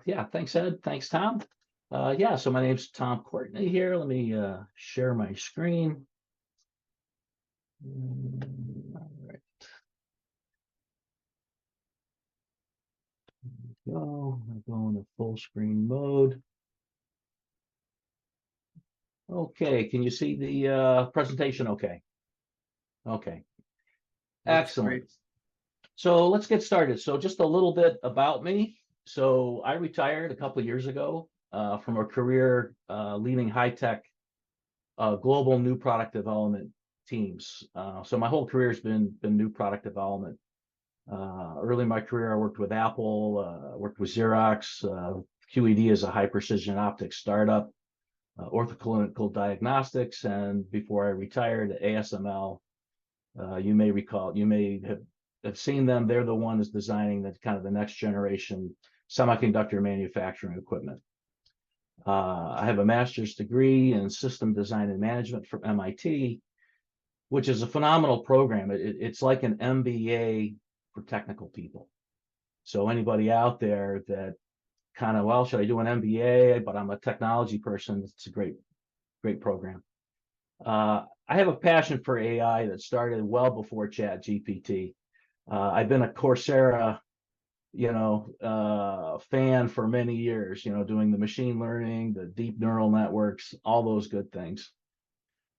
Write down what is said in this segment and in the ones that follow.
Yeah, thanks, Ed. Thanks, Tom. Yeah, so my name's Tom Courtney here. Let me share my screen. All right. Go. I go into full screen mode. Okay, can you see the presentation? Okay. Okay. Excellent. So let's get started. So just a little bit about me. So I retired a couple of years ago from a career leading high-tech global new product development teams. So my whole career has been new product development. Early in my career, I worked with Apple, worked with Xerox, QED is a high precision optics startup, orthoclinical diagnostics, and before I retired, ASML. You may recall, you may have seen them. They're the ones designing the kind of the next generation semiconductor manufacturing equipment. I have a master's degree in system design and management from MIT, which is a phenomenal program. It's like an MBA for technical people. So anybody out there that kind of, well, should I do an MBA, but I'm a technology person, it's a great program. I have a passion for AI that started well before ChatGPT. I've been a Coursera fan for many years, doing the machine learning, the deep neural networks, all those good things.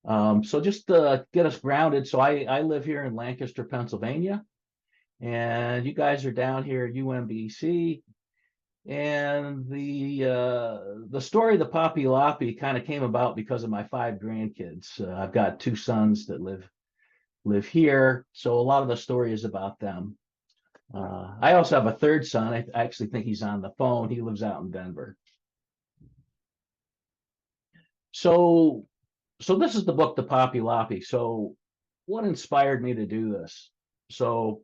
So just to get us grounded, so I live here in Lancaster, Pennsylvania, and you guys are down here at UMBC, and the story of the Poppy Loppy kind of came about because of my 5 grandkids. I've got 2 sons that live here, so a lot of the story is about them. I also have a 3rd son. I actually think he's on the phone. He lives out in Denver. So this is the book, The Poppy Loppy. So what inspired me to do this? So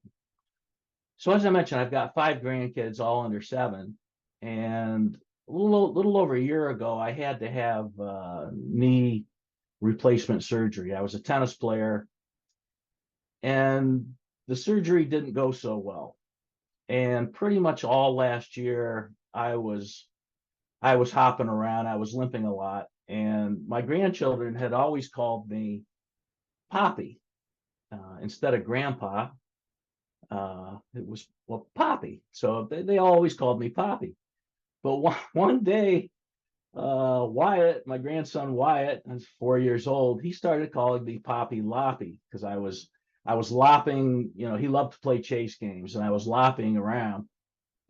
as I mentioned, I've got 5 grandkids, all under 7, and a little over a year ago, I had to have knee replacement surgery. I was a tennis player, and the surgery didn't go so well. And pretty much all last year, I was hopping around. I was limping a lot, and my grandchildren had always called me Poppy instead of Grandpa. It was, well, Poppy. So they always called me Poppy. But one day, Wyatt, my grandson Wyatt, is 4 years old, he started calling me Poppy Loppy because I was lopping, he loved to play chase games, and I was lopping around.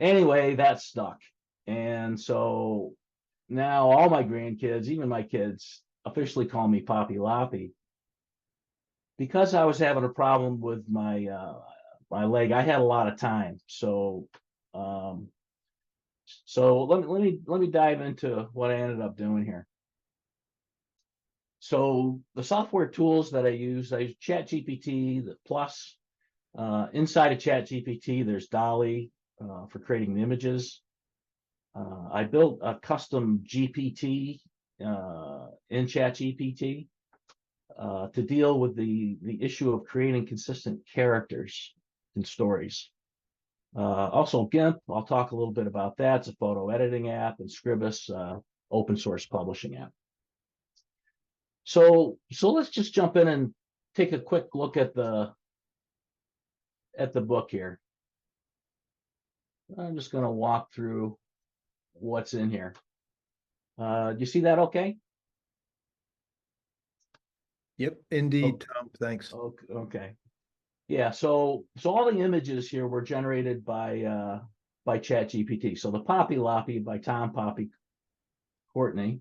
Anyway, that stuck. And so now all my grandkids, even my kids, officially call me Poppy Loppy. Because I was having a problem with my leg, I had a lot of time. So let me dive into what I ended up doing here. So the software tools that I use ChatGPT, the Plus. Inside of ChatGPT, there's Dall-E for creating the images. I built a custom GPT in ChatGPT to deal with the issue of creating consistent characters in stories. Also GIMP, I'll talk a little bit about that. It's a photo editing app, and Scribus, open source publishing app. So let's just jump in and take a quick look at the book here. I'm just going to walk through what's in here. Do you see that okay? Yep, indeed, Tom. Thanks. Okay. Yeah, so all the images here were generated by ChatGPT. So the Poppy Loppy by Tom Poppy Courtney,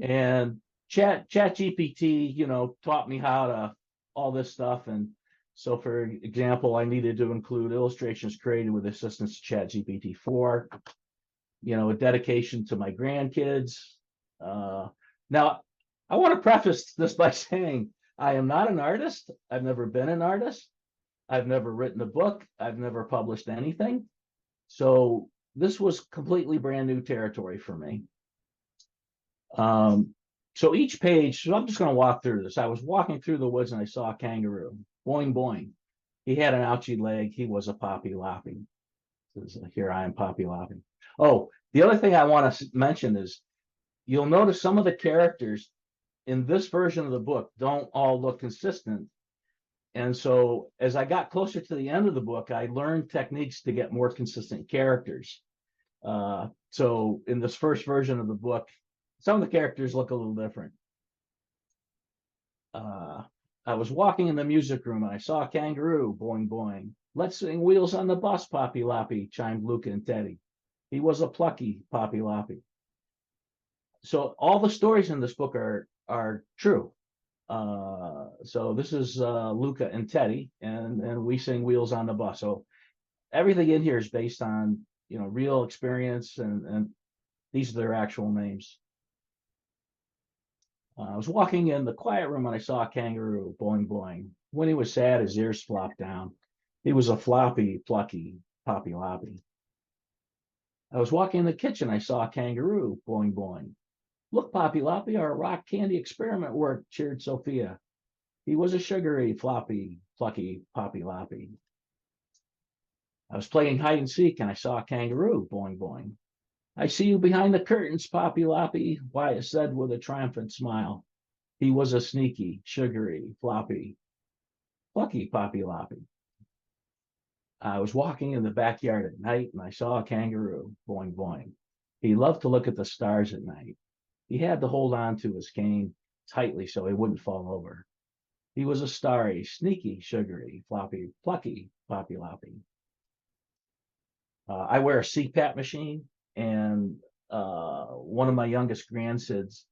and ChatGPT, taught me how to all this stuff. And so, for example, I needed to include illustrations created with assistance to ChatGPT 4. A dedication to my grandkids. Now, I want to preface this by saying I am not an artist. I've never been an artist. I've never written a book. I've never published anything. So this was completely brand new territory for me. So each page, so I'm just going to walk through this. I was walking through the woods and I saw a kangaroo. Boing, boing. He had an ouchie leg. He was a Poppy Loppy. Here I am, Poppy Loppy. Oh, the other thing I want to mention is you'll notice some of the characters in this version of the book don't all look consistent. And so as I got closer to the end of the book, I learned techniques to get more consistent characters. So in this first version of the book, some of the characters look a little different. I was walking in the music room and I saw a kangaroo, boing, boing. Let's sing Wheels on the Bus, Poppy Loppy, chimed Luca and Teddy. He was a plucky Poppy Loppy. So all the stories in this book are true. So this is Luca and Teddy, and we sing Wheels on the Bus. So everything in here is based on real experience, and these are their actual names. I was walking in the quiet room and I saw a kangaroo, boing, boing. When he was sad, his ears flopped down. He was a floppy, plucky Poppy Loppy. I was walking in the kitchen. I saw a kangaroo, boing, boing. Look, Poppy Loppy, our rock candy experiment worked, cheered Sophia. He was a sugary, floppy, plucky Poppy Loppy. I was playing hide and seek and I saw a kangaroo, boing, boing. I see you behind the curtains, Poppy Loppy, Wyatt said with a triumphant smile. He was a sneaky, sugary, floppy, plucky Poppy Loppy. I was walking in the backyard at night and I saw a kangaroo, boing, boing. He loved to look at the stars at night. He had to hold on to his cane tightly so he wouldn't fall over. He was a starry, sneaky, sugary, floppy, plucky Poppy Loppy. I wear a CPAP machine, and one of my youngest grandsons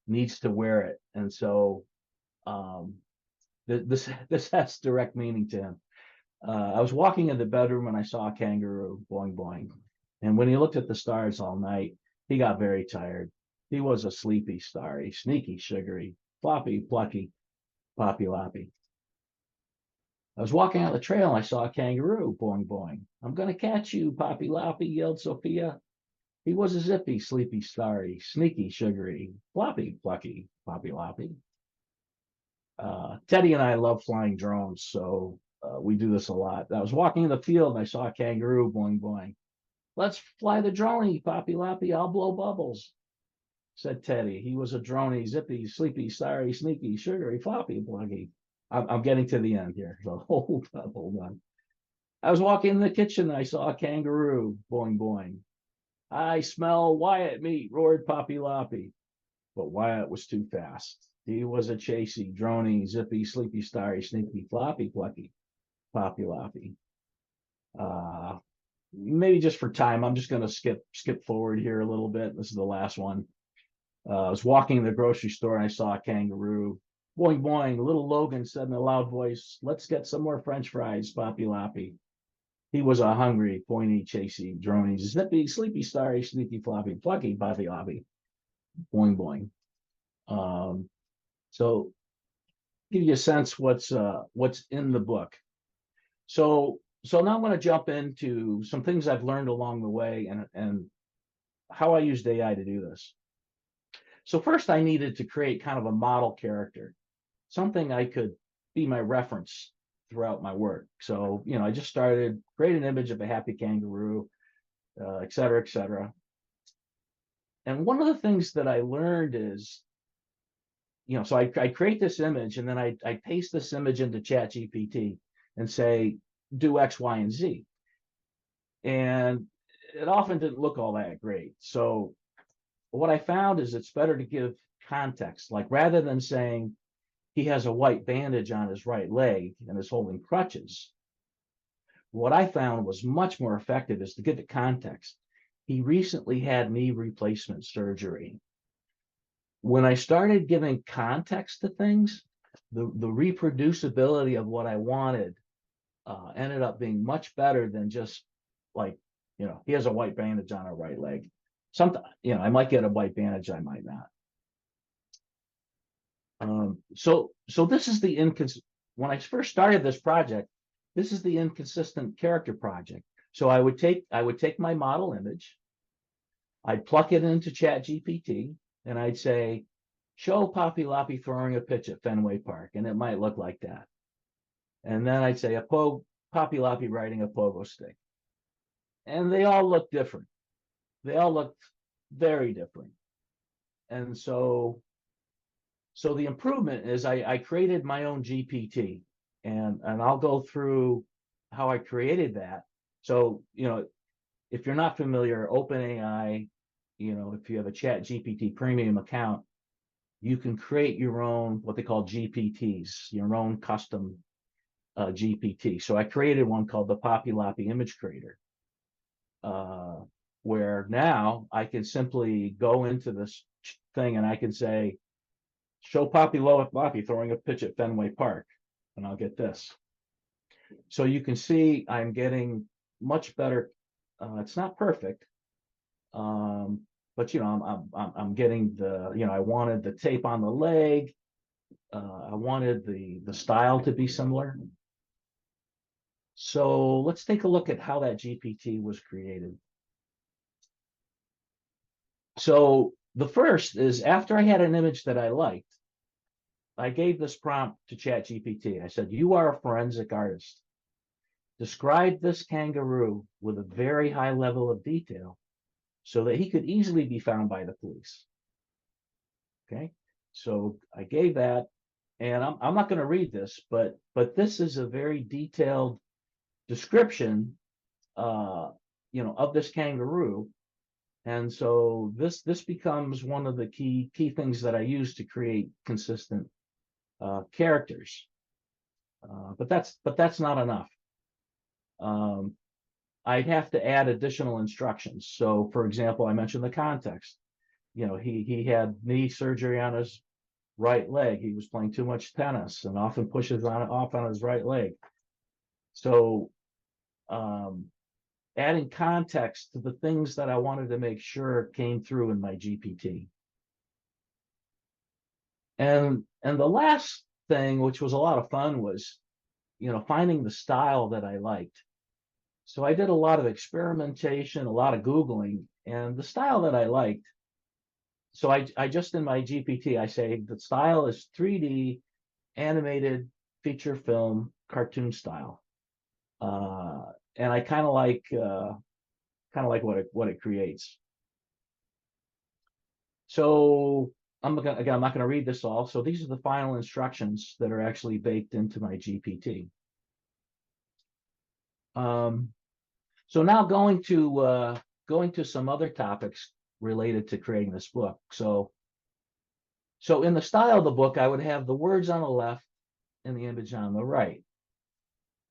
needs to wear it, and so this has direct meaning to him. I was walking in the bedroom and I saw a kangaroo, boing, boing. And when he looked at the stars all night, he got very tired. He was a sleepy, starry, sneaky, sugary, floppy, plucky Poppy Loppy. I was walking out the trail and I saw a kangaroo, boing, boing. I'm going to catch you, Poppy Loppy, yelled Sophia. He was a zippy, sleepy, starry, sneaky, sugary, floppy, plucky Poppy Loppy. Teddy and I love flying drones, so we do this a lot. I was walking in the field and I saw a kangaroo, boing, boing. Let's fly the droney, Poppy Loppy, I'll blow bubbles, said Teddy. He was a droney, zippy, sleepy, starry, sneaky, sugary, floppy, plucky. I'm getting to the end here, so hold on. I was walking in the kitchen and I saw a kangaroo, boing, boing. I smell Wyatt meat, roared Poppy Loppy. But Wyatt was too fast. He was a chasey, drony, zippy, sleepy, starry, sneaky, floppy, plucky Poppy Loppy. Maybe just for time, I'm just going to skip forward here a little bit. This is the last one. I was walking in the grocery store and I saw a kangaroo. Boing, boing. Little Logan said in a loud voice, let's get some more French fries, Poppy Loppy. He was a hungry, pointy, chasey, drony, zippy, sleepy, starry, sneaky, floppy, plucky Poppy Loppy. Boing, boing. So give you a sense what's in the book. So now I'm going to jump into some things I've learned along the way and how I used AI to do this. So first I needed to create kind of a model character, something I could be my reference throughout my work. So, I just started, create an image of a happy kangaroo, et cetera, et cetera. And one of the things that I learned is, so I create this image and then I paste this image into ChatGPT and say, do X, Y, and Z. And it often didn't look all that great. So what I found is it's better to give context, like rather than saying he has a white bandage on his right leg and is holding crutches, what I found was much more effective is to give it context. He recently had knee replacement surgery. When I started giving context to things, the reproducibility of what I wanted ended up being much better than just like, he has a white bandage on a right leg. Sometimes, I might get a white bandage, I might not. So this is the when I first started this project, this is the inconsistent character project. So I would take my model image, I'd pluck it into ChatGPT, and I'd say, show Poppy Loppy throwing a pitch at Fenway Park, and it might look like that. And then I'd say Poppy Loppy riding a pogo stick. and they all look different. They all look very different. And so the improvement is I created my own GPT, and I'll go through how I created that. So, if you're not familiar, OpenAI, if you have a ChatGPT premium account, you can create your own, what they call GPTs, your own custom GPT. So I created one called the Poppy Loppy Image Creator, where now I can simply go into this thing and I can say, show Poppy Loppy throwing a pitch at Fenway Park, and I'll get this. So you can see I'm getting much better. It's not perfect, but I'm getting I wanted the tape on the leg. I wanted the style to be similar. So let's take a look at how that GPT was created. So the first is, after I had an image that I liked, I gave this prompt to ChatGPT. I said, you are a forensic artist. Describe this kangaroo with a very high level of detail so that he could easily be found by the police. Okay, so I gave that, and I'm not going to read this, but this is a very detailed description, of this kangaroo. And so this becomes one of the key things that I use to create consistent characters. But that's not enough. I'd have to add additional instructions. So, for example, I mentioned the context. He had knee surgery on his right leg. He was playing too much tennis and often pushes off on his right leg. So, adding context to the things that I wanted to make sure came through in my GPT. And the last thing, which was a lot of fun, was finding the style that I liked. So I did a lot of experimentation, a lot of Googling, and the style that I liked. So I just, in my GPT, I say the style is 3D animated feature film cartoon style. And I kind of like what it creates. So I'm not going to read this all. So these are the final instructions that are actually baked into my GPT. So now going to some other topics related to creating this book. So in the style of the book, I would have the words on the left and the image on the right.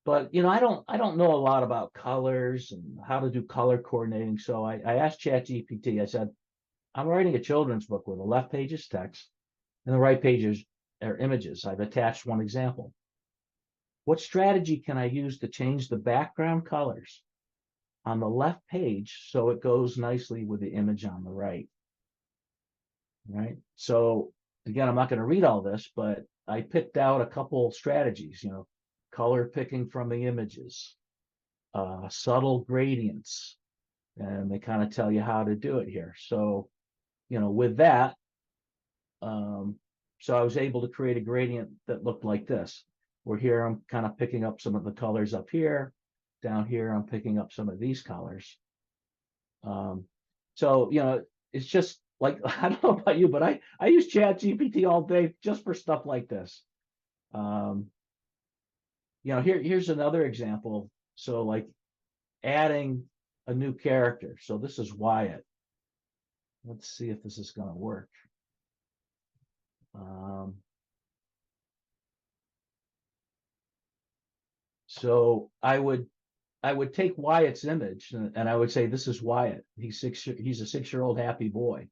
But I don't know a lot about colors and how to do color coordinating. So I asked ChatGPT. I said, I'm writing a children's book where the left page is text and the right pages are images. I've attached one example. What strategy can I use to change the background colors on the left page so it goes nicely with the image on the right? Right. So again, I'm not going to read all this, but I picked out a couple strategies, color picking from the images, subtle gradients, and they kind of tell you how to do it here. So, with that, so I was able to create a gradient that looked like this, where here I'm kind of picking up some of the colors up here. Down here, I'm picking up some of these colors. So, it's just like, I don't know about you, but I use ChatGPT all day just for stuff like this. Here's another example. So like adding a new character. So this is Wyatt. Let's see if this is going to work. So I would take Wyatt's image and I would say, this is Wyatt. He's a 6-year-old happy boy.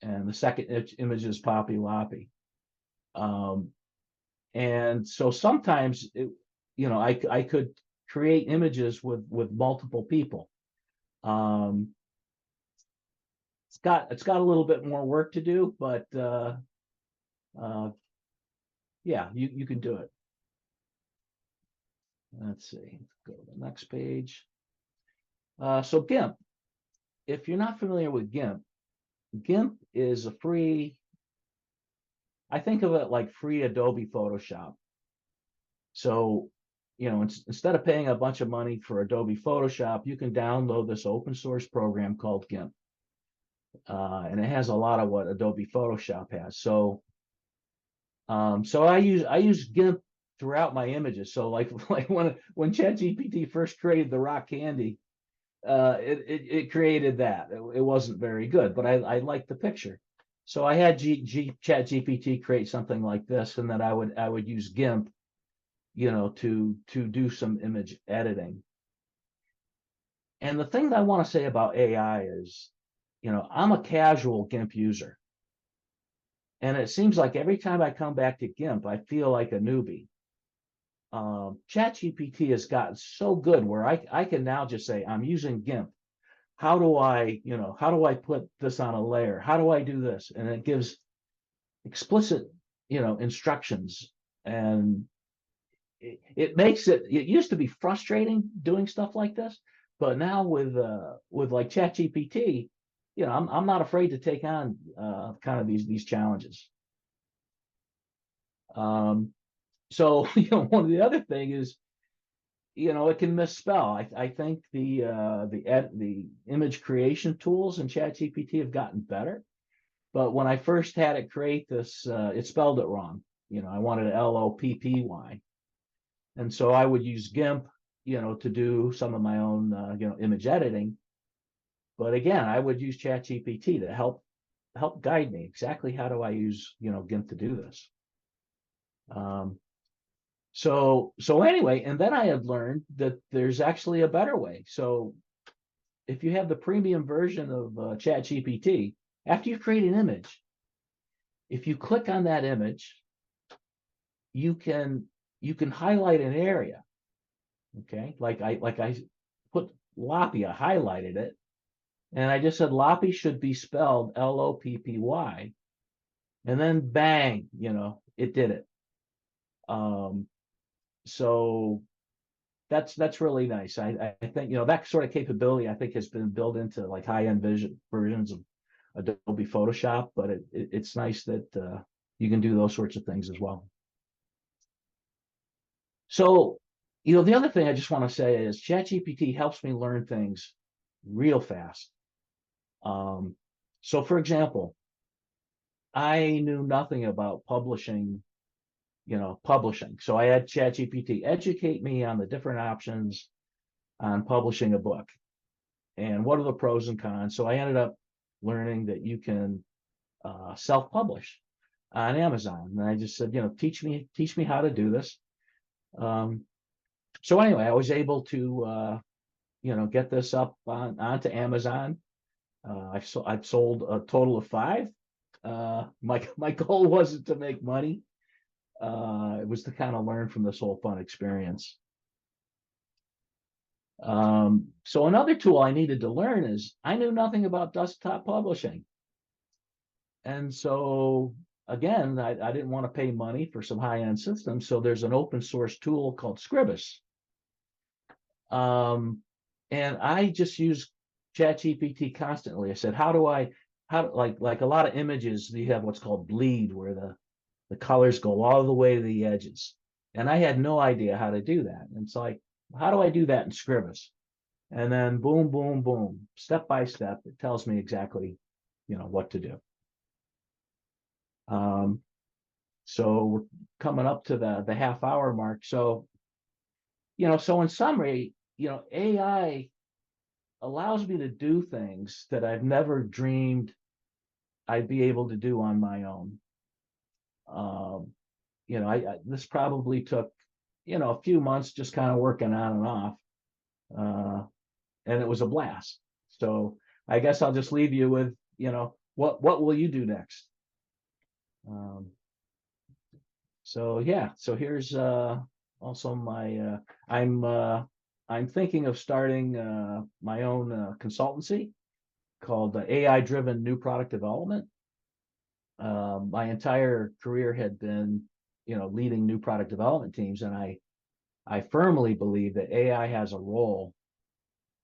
And the second image is Poppy Loppy. And so sometimes I could create images with multiple people. It's got a little bit more work to do, but yeah, you can do it. Let's see, go to the next page. So GIMP, if you're not familiar with GIMP is a free, I think of it like free Adobe Photoshop. So, instead of paying a bunch of money for Adobe Photoshop, you can download this open source program called GIMP. And it has a lot of what Adobe Photoshop has. So I use GIMP throughout my images. So like when ChatGPT first created the rock candy, it created that. It wasn't very good, but I liked the picture. So I had ChatGPT create something like this, and then I would use GIMP, to do some image editing. And the thing that I want to say about AI is, I'm a casual GIMP user. And it seems like every time I come back to GIMP, I feel like a newbie. ChatGPT has gotten so good where I can now just say, I'm using GIMP. How do I put this on a layer? How do I do this? And it gives explicit, instructions. And it makes it used to be frustrating doing stuff like this, but now with like ChatGPT, I'm not afraid to take on kind of these challenges. So one of the other thing is, it can misspell. I think the image creation tools in ChatGPT have gotten better, but when I first had it create this, it spelled it wrong. I wanted Loppy, and so I would use GIMP, to do some of my own, image editing. But again, I would use ChatGPT to help guide me exactly how do I use, GIMP to do this. So anyway, and then I had learned that there's actually a better way. So if you have the premium version of ChatGPT, after you create an image, if you click on that image, you can highlight an area. Okay, like I put Loppy, I highlighted it, and I just said Loppy should be spelled Loppy, and then bang, it did it. So that's really nice. I think that sort of capability I think has been built into like high-end versions of Adobe Photoshop, but it's nice that you can do those sorts of things as well. So the other thing I just want to say is ChatGPT helps me learn things real fast. So for example, I knew nothing about publishing. So I had ChatGPT educate me on the different options on publishing a book and what are the pros and cons. So I ended up learning that you can self-publish on Amazon. And I just said, teach me how to do this. So anyway, I was able to, get this up onto Amazon. I've sold a total of 5. My goal wasn't to make money. It was to kind of learn from this whole fun experience. So another tool I needed to learn is I knew nothing about desktop publishing. And so again, I didn't want to pay money for some high-end systems. So there's an open source tool called Scribus. And I just use ChatGPT constantly. I said, how like a lot of images, you have what's called bleed, where the colors go all the way to the edges. And I had no idea how to do that. And it's like, how do I do that in Scribus? And then boom, boom, boom, step by step, it tells me exactly, what to do. So we're coming up to the half-hour mark. So, so in summary, AI allows me to do things that I've never dreamed I'd be able to do on my own. This probably took, a few months just kind of working on and off. And it was a blast. So I guess I'll just leave you with, what will you do next? So yeah, so here's also my I'm thinking of starting my own consultancy called AI-driven new product development. My entire career had been, leading new product development teams, and I firmly believe that AI has a role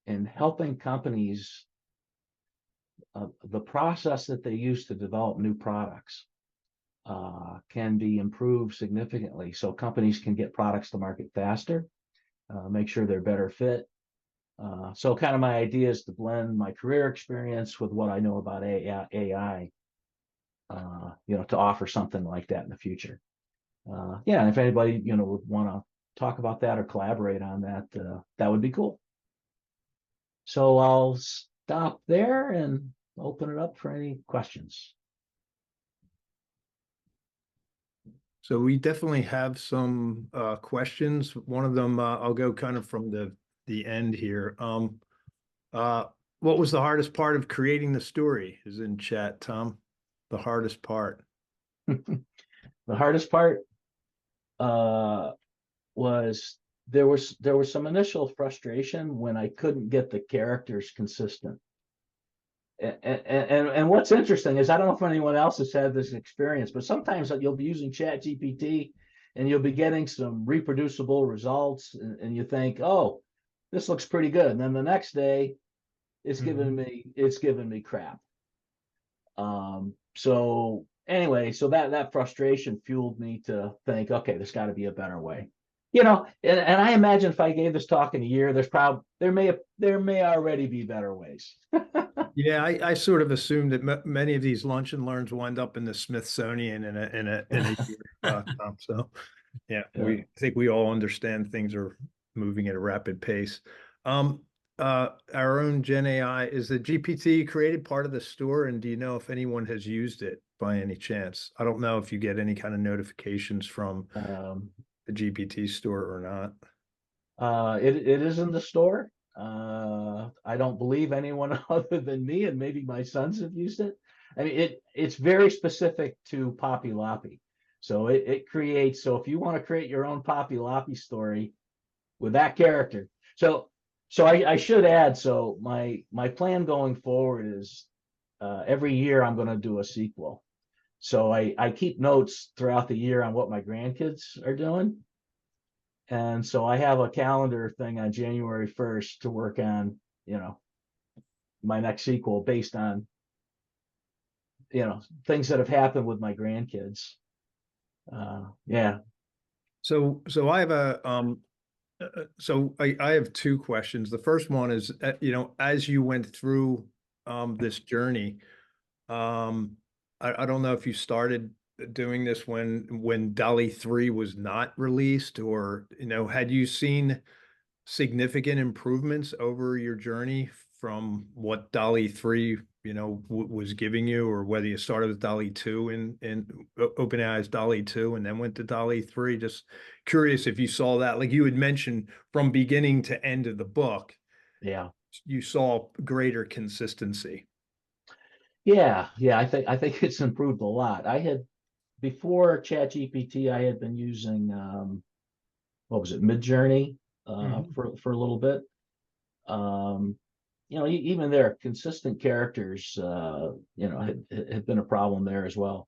in helping companies, the process that they use to develop new products can be improved significantly, so companies can get products to market faster. make sure they're better fit. So kind of my idea is to blend my career experience with what I know about AI, to offer something like that in the future. Yeah, and if anybody, would want to talk about that or collaborate on that, that would be cool. So I'll stop there and open it up for any questions. So we definitely have some questions. One of them, I'll go kind of from the end here. Uh, what was the hardest part of creating the story? Is in chat, Tom. The hardest part. The hardest part uh, was there was some initial frustration when I couldn't get the characters consistent. And what's interesting is I don't know if anyone else has had this experience, but sometimes you'll be using ChatGPT and you'll be getting some reproducible results, and you think, oh, this looks pretty good. And then the next day it's giving me crap. So anyway, so that frustration fueled me to think, okay, there's got to be a better way. And I imagine if I gave this talk in a year, there may already be better ways. Yeah, I sort of assumed that many of these lunch and learns wind up in the Smithsonian in a year. Tom. So yeah, Yeah. I think we all understand things are moving at a rapid pace. Um, our own Gen AI, is the GPT created part of the store, and do you know if anyone has used it by any chance? I don't know if you get any kind of notifications from Um, the GPT store or not. it is in the store. I don't believe anyone other than me and maybe my sons have used it. I mean, it's very specific to Poppy Loppy. So it creates, so if you want to create your own Poppy Loppy story with that character. So I should add, so my plan going forward is every year I'm going to do a sequel. So I keep notes throughout the year on what my grandkids are doing. And so I have a calendar thing on January 1st to work on, my next sequel based on, things that have happened with my grandkids. Yeah. So I have I have two questions. The first one is, as you went through this journey, I don't know if you started doing this when Dall-E 3 was not released, or had you seen significant improvements over your journey from what Dall-E 3 was giving you, or whether you started with Dall-E 2 and OpenAI's Dall-E 2 and then went to Dall-E 3. Just curious if you saw that, like you had mentioned, from beginning to end of the book, Yeah. you saw greater consistency. Yeah. I think it's improved a lot. I had before ChatGPT, I had been using what was it, Midjourney, Mhm. for a little bit. Um, even there, consistent characters, had been a problem there as well.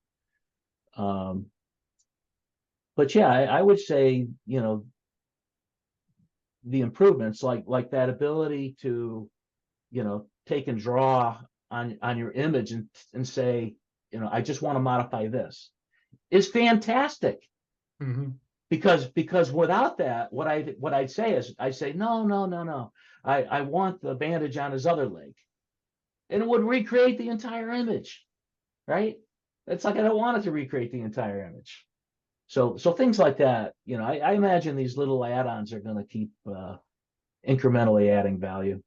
Um, but yeah, I would say, the improvements, like that ability to, take and draw on your image and say, I just want to modify this, is fantastic. Mhm. Because without that, what I'd say is, I say, no, no, no, no. I want the bandage on his other leg. And it would recreate the entire image, right? It's like I don't want it to recreate the entire image. So things like that, I imagine these little add-ons are going to keep incrementally adding value.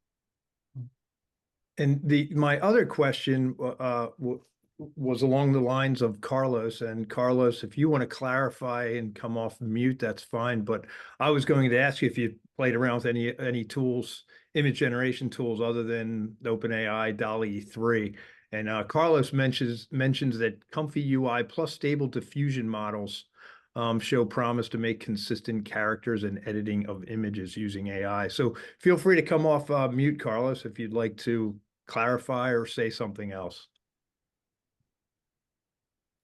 And my other question was along the lines of Carlos. And Carlos, if you want to clarify and come off mute, that's fine. But I was going to ask you if you played around with any tools, image generation tools other than OpenAI Dall-E 3. And Carlos mentions that Comfy UI plus stable diffusion models show promise to make consistent characters and editing of images using AI. So feel free to come off mute, Carlos, if you'd like to clarify or say something else.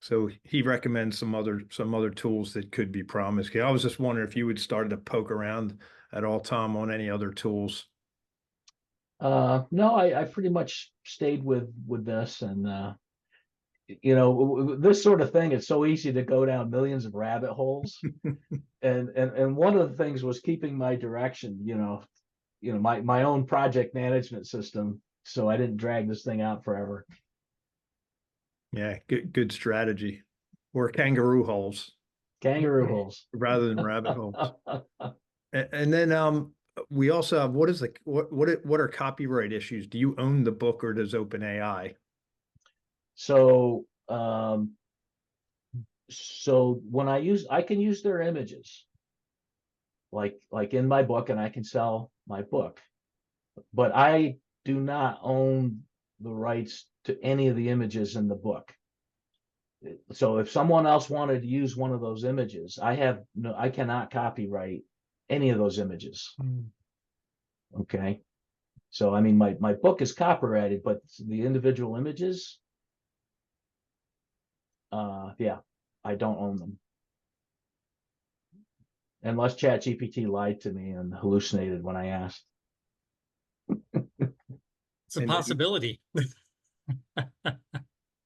So he recommends some other tools that could be promised. I was just wondering if you would start to poke around at all, Tom, on any other tools. No, I pretty much stayed with this, and you know, this sort of thing, it's so easy to go down millions of rabbit holes. And one of the things was keeping my direction, my own project management system, so I didn't drag this thing out forever. Yeah, good strategy. Or kangaroo holes Kangaroo holes. rather than rabbit holes. And then we also have, what are copyright issues? Do you own the book or does OpenAI? So when I can use their images, like in my book, and I can sell my book, but I do not own the rights to any of the images in the book. So if someone else wanted to use one of those images, I cannot copyright any of those images. Okay. So I mean, my book is copyrighted, but the individual images, yeah, I don't own them. Unless ChatGPT lied to me and hallucinated when I asked. It's a And possibility.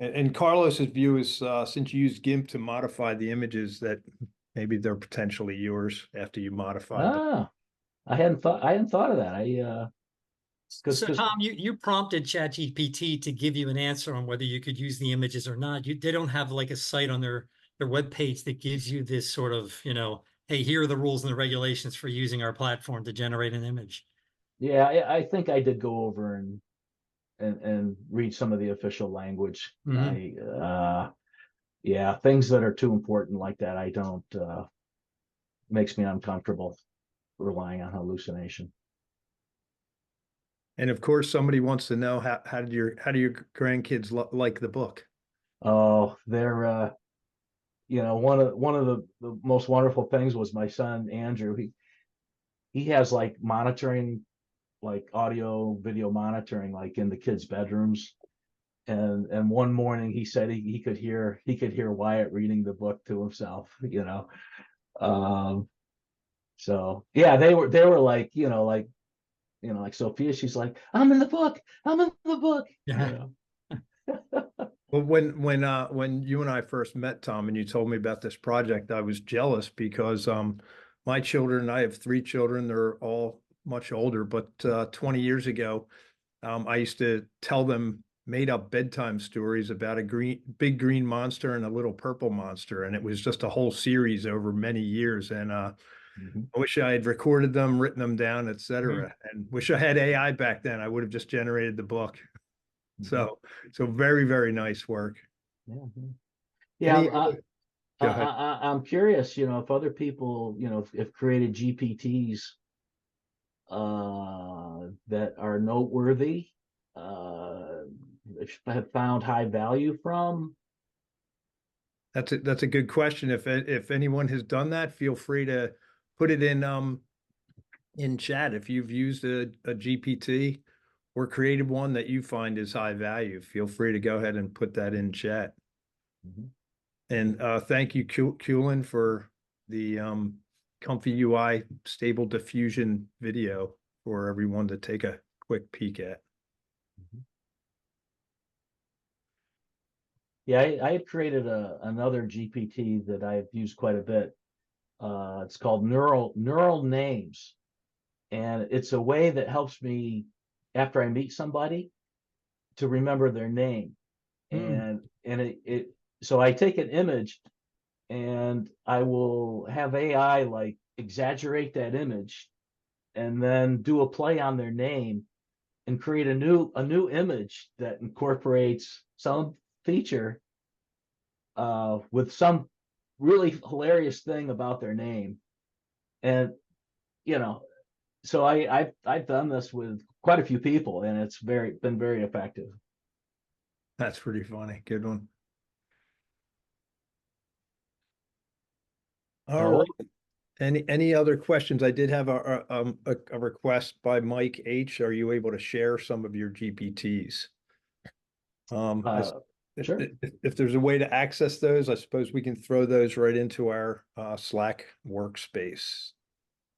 and Carlos's view is since you use GIMP to modify the images, that maybe they're potentially yours after you modify them. Ah, I hadn't thought of that. So Tom, you prompted ChatGPT to give you an answer on whether you could use the images or not. They don't have like a site on their web page that gives you this sort of, hey, here are the rules and the regulations for using our platform to generate an image. Yeah, I think I did go over and read some of the official language. Yeah, things that are too important like that, I don't, makes me uncomfortable relying on hallucination. And of course, somebody wants to know how do your grandkids like the book? Oh, they're one of the most wonderful things was my son Andrew. He has like monitoring, like audio video monitoring, like in the kids' bedrooms. And one morning he said he could hear Wyatt reading the book to himself. So yeah, they were like, like Sophia, she's like, I'm in the book, I'm in the book. Yeah. Well, when you and I first met, Tom, and you told me about this project, I was jealous because my children, I have 3 children, they're all much older, but 20 years ago, I used to tell them made up bedtime stories about a big green monster and a little purple monster, and it was just a whole series over many years. And I wish I had recorded them, written them down, etc. And wish I had AI back then. I would have just generated the book. So very, very nice work. Yeah. Go ahead. I'm curious, if other people, if created GPTs that are noteworthy, have found high value from. That's a good question. If anyone has done that, feel free to put it in chat. If you've used a GPT or created one that you find is high value, feel free to go ahead and put that in chat. And thank you, Kulin, for the Comfy UI Stable Diffusion video for everyone to take a quick peek at. Yeah, I had created another GPT that I've used quite a bit. It's called Neural Names, and it's a way that helps me after I meet somebody to remember their name. And so I take an image and I will have AI like exaggerate that image and then do a play on their name and create a new image that incorporates some feature with some really hilarious thing about their name. And so I've done this with quite a few people, and it's been very effective. That's pretty funny. Good one. All right. Any other questions? I did have a request by Mike H. Are you able to share some of your GPTs? Sure. If there's a way to access those, I suppose we can throw those right into our Slack workspace.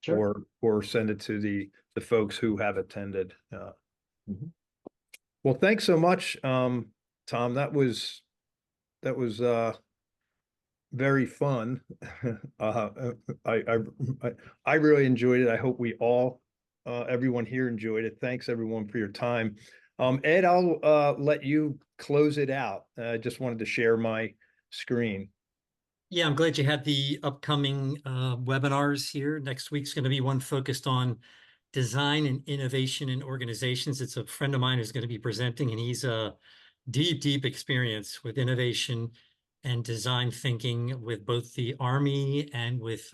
Sure. Or send it to the folks who have attended. Well, thanks so much, Tom. That was That was very fun. I really enjoyed it. I hope we all, everyone here enjoyed it. Thanks everyone for your time. Ed, I'll let you close it out. I just wanted to share my screen. Yeah, I'm glad you had the upcoming webinars here. Next week's going to be one focused on design and innovation in organizations. It's a friend of mine who's going to be presenting, and he's a deep experience with innovation and design thinking with both the Army and with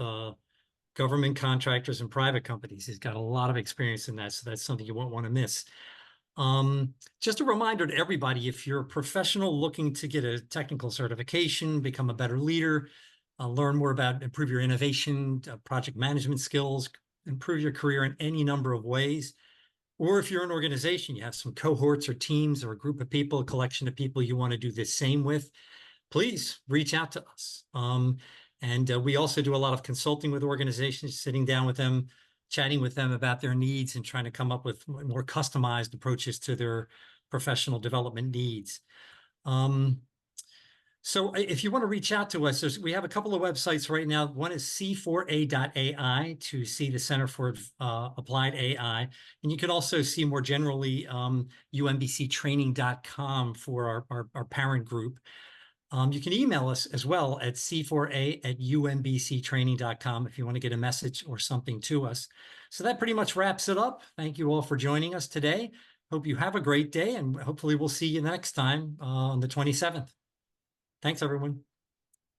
government contractors and private companies. He's got a lot of experience in that, so that's something you won't want to miss. Just a reminder to everybody, if you're a professional looking to get a technical certification, become a better leader, learn more about improve your innovation, project management skills, improve your career in any number of ways, or if you're an organization, you have some cohorts or teams or a group of people, a collection of people you want to do the same with, please reach out to us. And we also do a lot of consulting with organizations, sitting down with them, chatting with them about their needs and trying to come up with more customized approaches to their professional development needs. So if you want to reach out to us, we have a couple of websites right now. One is c4a.ai to see the Center for Applied AI. And you can also see more generally umbctraining.com for our parent group. You can email us as well at c4a@umbctraining.com if you want to get a message or something to us. So that pretty much wraps it up. Thank you all for joining us today. Hope you have a great day, and hopefully we'll see you next time on the 27th. Thanks, everyone.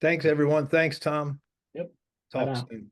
Thanks, everyone. Thanks, Tom. Yep. Talk Bye now. soon.